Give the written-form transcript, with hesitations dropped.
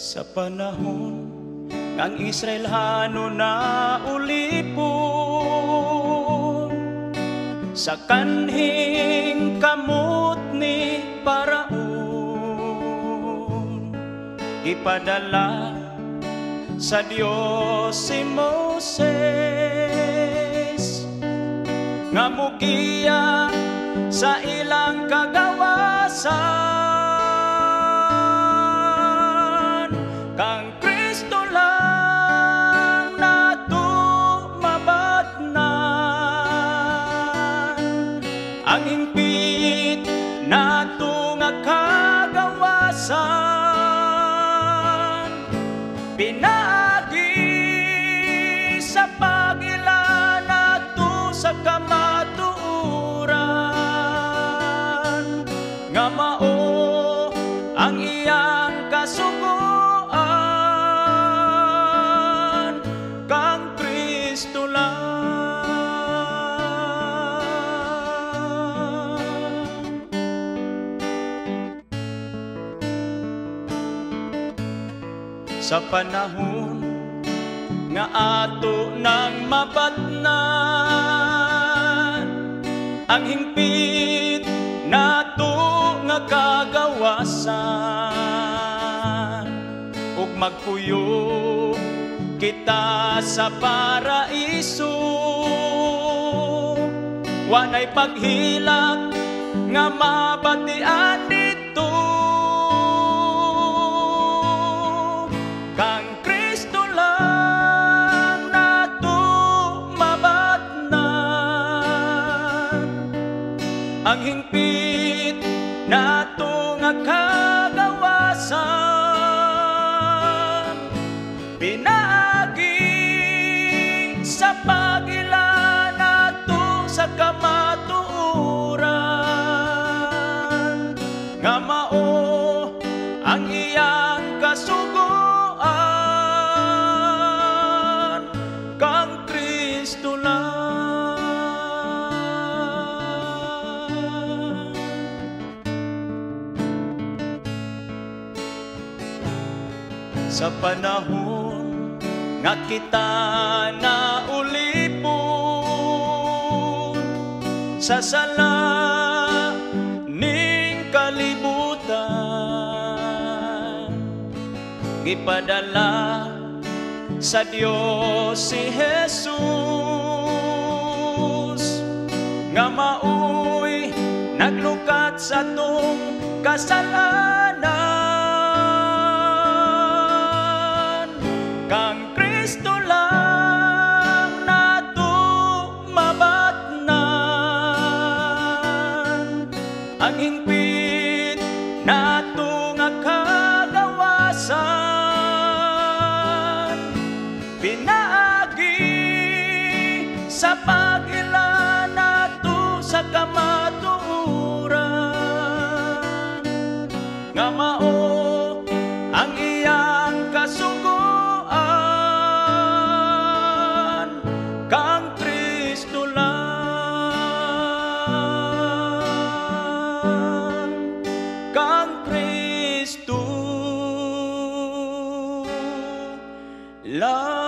Sa panahon ng Israelhano na ulipon, sa kanhing kamot ni Paraon, ipadala sa Dios si Moses, nga mugiya sa ilang kagawasan. Kang Kristo lang nato mabatnan, ang hingpit nato nga kagawasan. Pinaagi sa pag-ila nato sa kamatuoran, nga mao ang iyang kasugoan. Kang Kristo lang. Sa panahon nga ato nang mabatnan, ang hingpit nato nga kagawasan, ug magpuyo kita sa paraiso, wanay paghilak nga mabatian dito. Kang Kristo lang nato mabatnan, ang hingpit nato nga kagawasan. Pinaagi sa pag-ila nato sa kamatuoran, nga mao ang iyang kasugoan. Kang Kristo lang. Sa panahon nga kita na ulipon, sa sala ning kalibutan, ipadala sa Dios si Jesus, nga maoy naglukat sa tong kasalanan. Kang Kristo lang nato mabatnan, ang hingpit nato nga kagawasan. Pinaagi sa pag-ila nato sa kamatuoran, nga mao ang iyang kasugoan. Kang Kristo lang. Kang Kristo lang.